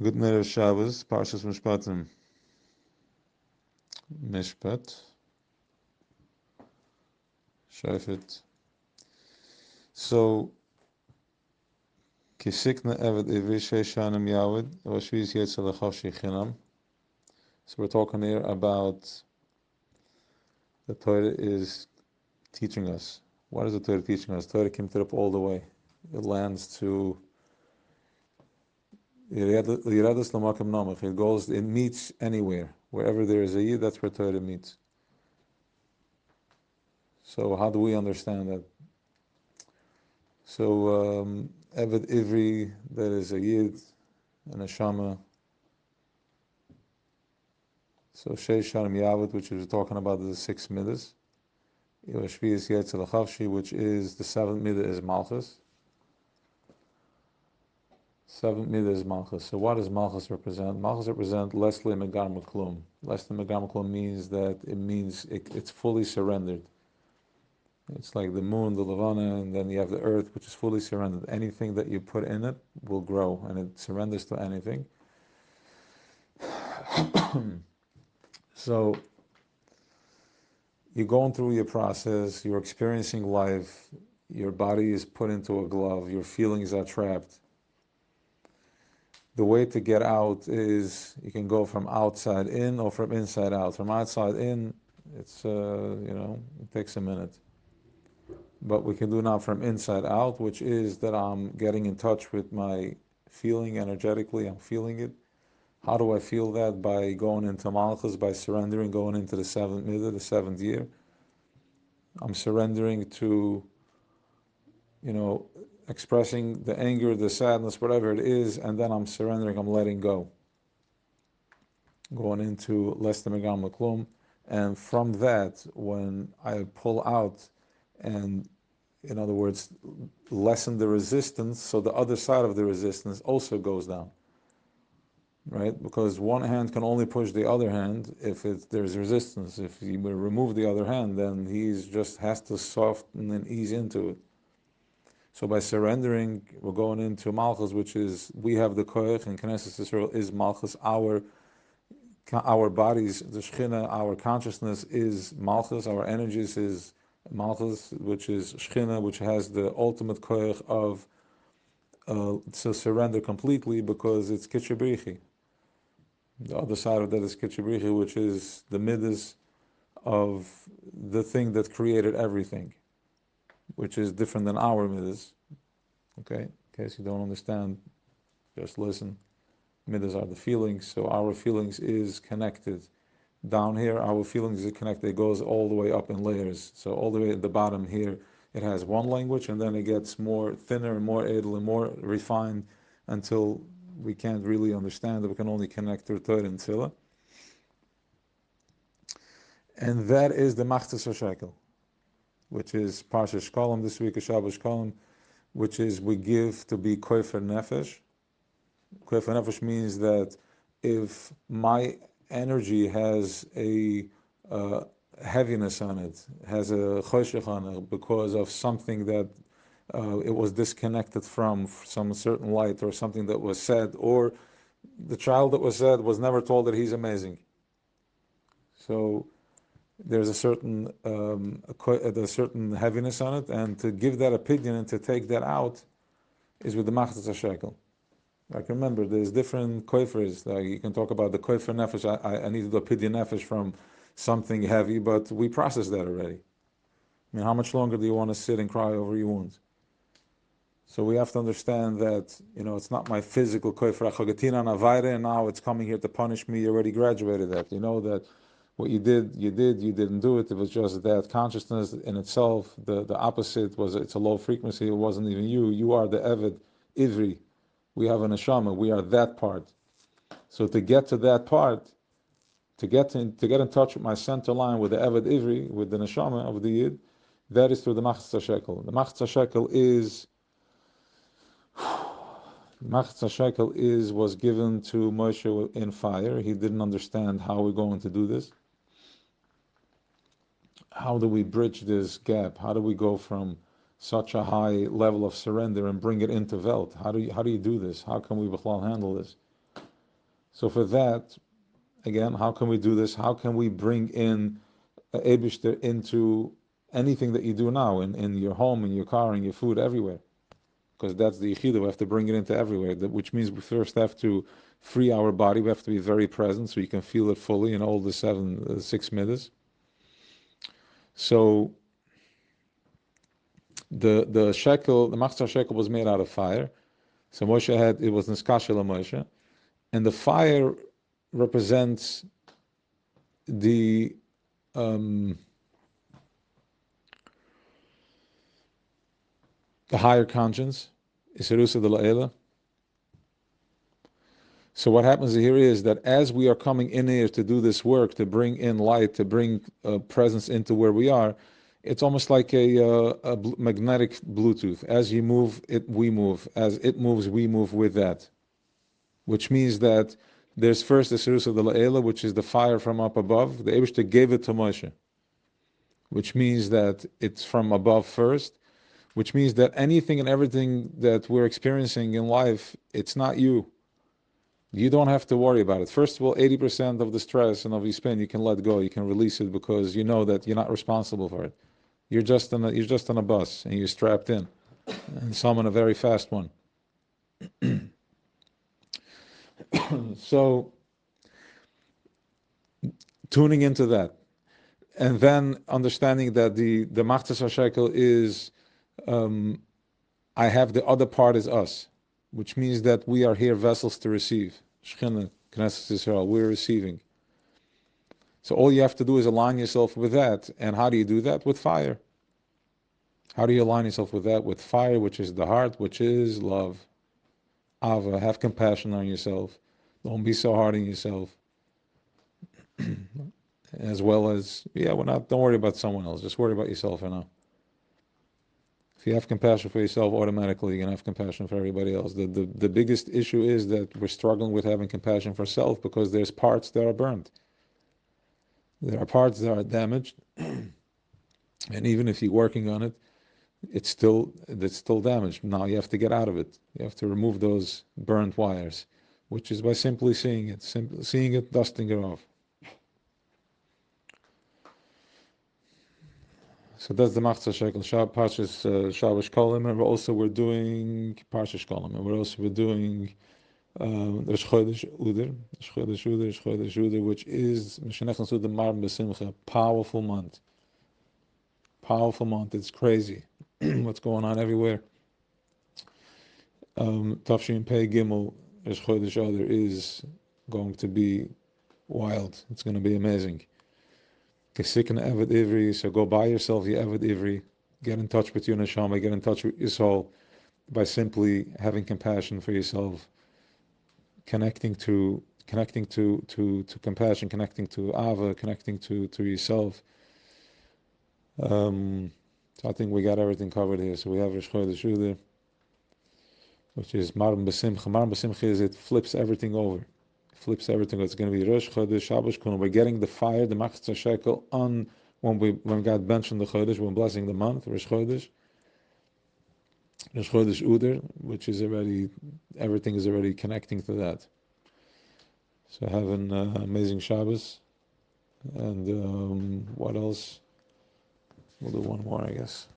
Good night, Shabbos, Parshas Mishpatim. Mishpat, Shafet. So, Kisikna Evet Ivri Sheishanim Yawid, Vashviz Yetzalachav Shechinam. So we're talking here about the Torah is teaching us. What is the Torah teaching us? Torah came up all the way. It lands to Yiradas Lamakam Namach. It goes, it meets anywhere. Wherever there is a Yid, that's where Torah meets. So how do we understand that? So Evet Ivri, that is a Yid, and a Shama. So Sheishanim Yavit, which is talking about the 6 midas. Shvius Yetzel Chavshi, which is the 7th midah is Malchus. 7th midah is Malchus. So what does Malchus represent? Malchus represent Leslie Megar Maklum. Leslie Megar Maklum means that it's fully surrendered. It's like the moon, the Levana, and then you have the earth, which is fully surrendered. Anything that you put in it will grow, and it surrenders to anything. So you're going through your process, you're experiencing life, your body is put into a glove, your feelings are trapped. The way to get out is you can go from outside in or from inside out. From outside in, it's it takes a minute. But we can do now from inside out, which is that I'm getting in touch with my feeling energetically, I'm feeling it. How do I feel that? By going into Malchus, by surrendering, going into the 7th midah, the 7th year. I'm surrendering to, expressing the anger, the sadness, whatever it is, and then I'm surrendering, I'm letting go. Going into less than Megam Maklum. And from that, when I pull out and, in other words, lessen the resistance, so the other side of the resistance also goes down. Right? Because one hand can only push the other hand if there's resistance. If you remove the other hand, then he just has to soften and ease into it. So by surrendering, we're going into Malchus, which is, we have the Koach, and Knesset Yisrael is Malchus, our bodies, the Shechina, our consciousness is Malchus, our energies is Malchus, which is Shechina, which has the ultimate Koach of to surrender completely, because it's Kitchebrichi. The other side of that is Kitchebrichi, which is the midas of the thing that created everything, which is different than our midas. Okay? In case you don't understand, just listen. Midas are the feelings, so our feelings is connected. Down here, our feelings is connected. It goes all the way up in layers. So all the way at the bottom here, it has one language, and then it gets more thinner and more edel and more refined until we can't really understand it. We can only connect through Torah and Tzilah. And that is the Machzas HaShekel, which is Parsha Shkolim this week, Shabbos Shkolim, which is we give to be Kofer Nefesh. Kofer Nefesh means that if my energy has a heaviness on it, has a choshech on it, because of something that it was disconnected from some certain light, or something that was said, or the child that was said was never told that he's amazing. So there's a certain heaviness on it, and to give that opinion and to take that out is with the Machzas HaShekel. Like, remember, there's different koifers. Like, you can talk about the koifer nefesh. I need to do a pidyon nefesh from something heavy, but we processed that already. I mean, how much longer do you want to sit and cry over your wounds? So we have to understand that, it's not my physical koifer achagatina navaire, and now it's coming here to punish me. You already graduated that. You know that what you did, you didn't do it. It was just that consciousness in itself. The opposite was, it's a low frequency. It wasn't even you. You are the Eved Ivri. We have a neshama. We are that part. So to get to that part, to get in touch with my center line, with the Eved Ivri, with the neshama of the Yid, that is through the Machzas HaShekel. The Machzas HaShekel was given to Moshe in fire. He didn't understand how we're going to do this. How do we bridge this gap? How do we go from such a high level of surrender and bring it into Welt? How do you do this? How can we handle this? So for that, again, how can we do this? How can we bring in Eibishter into anything that you do now, in your home, in your car, in your food, everywhere? Because that's the Yechidah. We have to bring it into everywhere, which means we first have to free our body. We have to be very present so you can feel it fully in all the six midas. So the shekel, the machzor shekel was made out of fire. So Moshe it was Niskashel Moshe. And the fire represents the higher conscience, Isirusa de La'ela. So what happens here is that as we are coming in here to do this work, to bring in light, to bring presence into where we are, it's almost like a magnetic Bluetooth. As you move, we move. As it moves, we move with that. Which means that there's first the Sirusa de La'ela, which is the fire from up above. The Eibishter gave it to Moshe. Which means that it's from above first. Which means that anything and everything that we're experiencing in life, it's not you. You don't have to worry about it. First of all, 80% of the stress and of your spin, you can let go. You can release it because you know that you're not responsible for it. You're just on a bus and you're strapped in, and some on a very fast one. So, tuning into that, and then understanding that the Machzor Shekel is, I have the other part is us, which means that we are here vessels to receive. Shechina, Knesset Yisrael, we're receiving. So all you have to do is align yourself with that. And how do you do that? With fire. How do you align yourself with that? With fire, which is the heart, which is love. Ava, have compassion on yourself. Don't be so hard on yourself. As well as, don't worry about someone else. Just worry about yourself for now. If you have compassion for yourself, automatically you're going to have compassion for everybody else. The biggest issue is that we're struggling with having compassion for self because there's parts that are burnt. There are parts that are damaged. And even if you're working on it, it's still damaged. Now you have to get out of it. You have to remove those burnt wires, which is by simply seeing it, dusting it off. So that's the Machzor Shekel Parshas Shavuos Kolim, and we're doing Parshas Kolim, and we're doing Rosh Chodesh Uder, which is Mishnechnas Uder Mar B'Simcha, powerful month. It's crazy what's going on everywhere. Tafshin Pei Gimel Rosh Chodesh Uder is going to be wild. It's going to be amazing. Kesikin Eved Ivri, so go buy yourself your Eved Ivri, get in touch with your neshama, get in touch with your soul by simply having compassion for yourself, connecting to compassion, connecting to Ava, connecting to yourself. So I think we got everything covered here. So we have Rosh Chodesh Uder, which is Maram B'Simcha. Maram B'Simcha is it flips everything over. It's going to be Rosh Chodesh Shabbos Kuno. We're getting the fire, the Machzor Shekel on when we got benched on the Chodesh. We're blessing the month Rosh Chodesh Uder, which is everything is already connecting to that. So have an amazing Shabbos, and what else? We'll do one more, I guess.